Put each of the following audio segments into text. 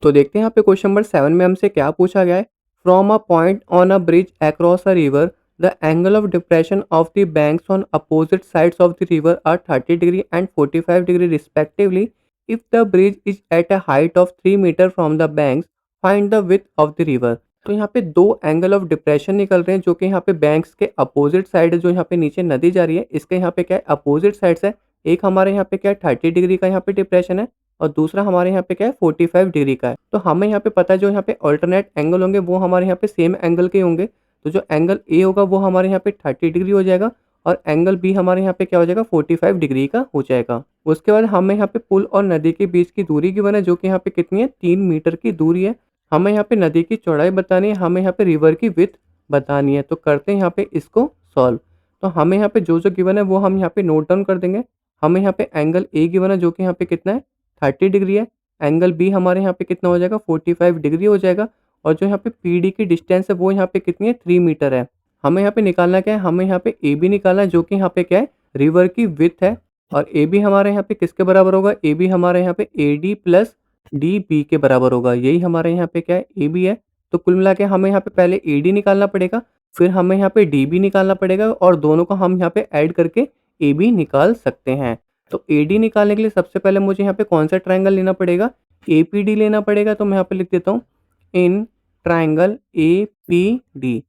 तो देखते हैं यहाँ पे क्वेश्चन नंबर 7 में हमसे क्या पूछा गया है। From a point on a bridge across a river the angle of depression of the banks on opposite sides of the river are 30 degree and 45 degree respectively. If the bridge is at a height of 3 metre from the banks, find the width of the river. तो यहाँ पे दो angle of depression निकल रहे हैं जो कि यहाँ पे बैंक्स के अपोजिट साइड है। जो यहाँ पे नीचे नदी जा रही है इसके यहाँ पे क्या है, अपोजिट साइड्स है। एक हमारे यहाँ पे क्या है 30 डिग्री का यहाँ पे डिप्रेशन है और दूसरा हमारे यहाँ पे क्या है 45 डिग्री का है। तो हमें यहाँ पे पता है जो यहाँ पे अल्टरनेट एंगल होंगे वो हमारे यहाँ पे सेम एंगल के होंगे। तो जो एंगल ए होगा वो हमारे यहाँ पे 30 डिग्री हो जाएगा और एंगल बी हमारे यहाँ पे क्या हो जाएगा 45 डिग्री का हो जाएगा। उसके बाद हमें यहाँ पे पुल और नदी के बीच की दूरी गिवन है जो कि यहाँ पे कितनी है, 3 मीटर की दूरी है। हमें यहाँ पे नदी की चौड़ाई बतानी है, हमें यहाँ पे रिवर की विड्थ बतानी है। तो करते हैं यहाँ पे इसको सॉल्व। तो हमें यहाँ पे जो जो गिवन है वो हम यहाँ पे नोट डाउन कर देंगे। हमें यहाँ पे एंगल ए गिवन है जो कि यहाँ पे कितना है 30 डिग्री है। एंगल बी हमारे यहाँ पे कितना हो जाएगा 45 डिग्री हो जाएगा। और जो यहाँ पे पी डी की डिस्टेंस है वो यहाँ पे कितनी है 3 मीटर है। हमें यहाँ पे निकालना क्या है, हमें यहाँ पे ए बी निकालना है जो कि यहाँ पे क्या है रिवर की विड्थ है। और ए बी हमारे यहाँ पे किसके बराबर होगा, ए बी हमारे यहाँ पे A D plus D B के बराबर होगा। यही हमारे यहाँ पे क्या है ए बी है। तो कुल मिला के हमें यहाँ पे पहले ए डी निकालना पड़ेगा, फिर हमें यहाँ पे डी बी निकालना पड़ेगा और दोनों को हम यहाँ पे ऐड करके ए बी निकाल सकते हैं। तो ए डी निकालने के लिए सबसे पहले मुझे यहाँ पे कौन सा ट्रायंगल लेना पड़ेगा, ए पी डी लेना पड़ेगा। तो मैं यहाँ पे लिख देता हूँ in triangle A P D.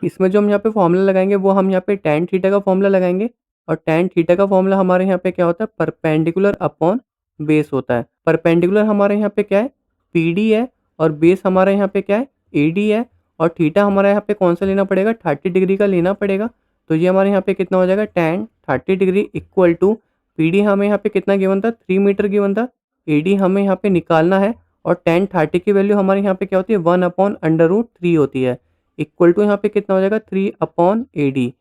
इसमें जो हम यहाँ पे फॉर्मूला लगाएंगे वो हम यहाँ पे tan थीटा का फॉर्मूला लगाएंगे। और tan थीटा का फॉर्मूला हमारे यहाँ पे क्या होता है, परपेंडिकुलर अपॉन बेस होता है। परपेंडिकुलर हमारे यहाँ पे क्या है पी डी है और बेस हमारे यहाँ पे क्या है ए डी है। और थीटा हमारे यहाँ पे कौन सा लेना पड़ेगा, 30 डिग्री का लेना पड़ेगा। तो ये हमारे यहाँ पे कितना हो जाएगा tan 30 degree equal to P D हमें यहाँ पे कितना गिवन था 3 मीटर गिवन था। ए डी हमें यहाँ पे निकालना है और tan 30 की वैल्यू हमारे यहाँ पे क्या होती है 1/√3 होती है। इक्वल टू यहाँ पे कितना हो जाएगा 3/AD।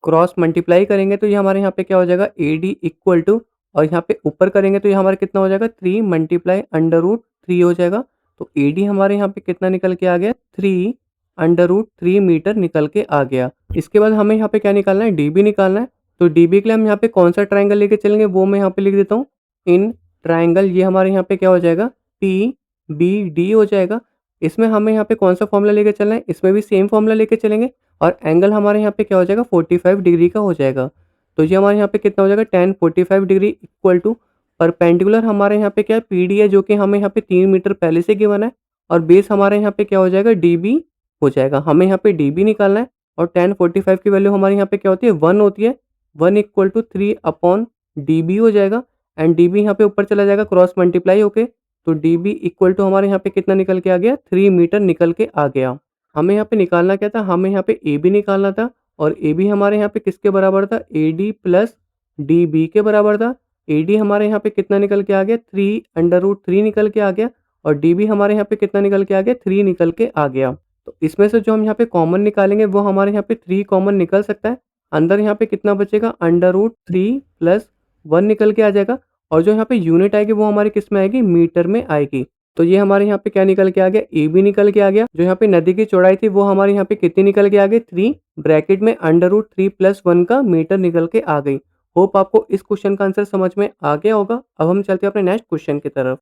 क्रॉस मल्टीप्लाई करेंगे तो ये हमारे यहाँ पे क्या हो जाएगा AD इक्वल टू, और यहाँ पे ऊपर करेंगे तो ये हमारे कितना हो जाएगा 3 मल्टीप्लाई √3 हो जाएगा। तो AD हमारे यहाँ पे कितना निकल के आ गया 3/√3 मीटर निकल के आ गया। इसके बाद हमें यहाँ पे क्या निकालना है, DB निकालना है। तो DB के लिए हम यहाँ पे कौन सा ट्राइंगल लेके चलेंगे वो मैं यहाँ पे लिख देता हूँ इन ट्राइंगल। ये हमारे यहाँ पे क्या हो जाएगा PBD हो जाएगा। इसमें हमें यहाँ पे कौन सा फॉर्मूला लेके चलना है, इसमें भी सेम फॉर्मूला लेके चलेंगे। और एंगल हमारे यहाँ पे क्या हो जाएगा 45 डिग्री का हो जाएगा। तो ये हमारे यहाँ पे कितना हो जाएगा tan 45 degree equal to perpendicular हमारे यहाँ पे क्या है पी डी है जो कि हमें यहाँ पे 3 मीटर पहले से गिवन है। और बेस हमारे यहाँ पे क्या हो जाएगा डी बी हो जाएगा। हमें यहाँ पे डी बी निकालना है और tan 45 की वैल्यू हमारे यहाँ पे क्या होती है 1 होती है। 1 इक्वल टू 3/DB हो जाएगा। एंड डी बी यहाँ पे ऊपर चला जाएगा क्रॉस मल्टीप्लाई होके। तो डी बी इक्वल टू हमारे यहाँ पे कितना निकल के आ गया 3 मीटर निकल के आ गया। हमें यहाँ पे निकालना क्या था, हमें यहाँ पे ए बी निकालना था। और ए बी हमारे यहाँ पे किसके बराबर था, A D plus D B के बराबर था। ए डी हमारे यहाँ पे कितना निकल के आ गया 3/√3 निकल के आ गया। और डी बी हमारे यहाँ पे कितना निकल के आ गया 3 निकल के आ गया। तो इसमें से जो हम यहाँ पे कॉमन निकालेंगे वो हमारे यहाँ पे 3 कॉमन निकल सकता है। अंदर यहाँ पे कितना बचेगा √3 + 1 निकल के आ जाएगा। और जो यहाँ पे यूनिट आएगी वो हमारी किस में आएगी, मीटर में आएगी। तो ये हमारे यहाँ पे क्या निकल के आ गया, ए बी निकल के आ गया। जो यहाँ पे नदी की चौड़ाई थी वो हमारे यहाँ पे कितनी निकल के आ गई 3, ब्रैकेट में √3 + 1 का मीटर निकल के आ गई। होप आपको इस क्वेश्चन का आंसर समझ में आ गया होगा। अब हम चलते हैं अपने नेक्स्ट क्वेश्चन की तरफ।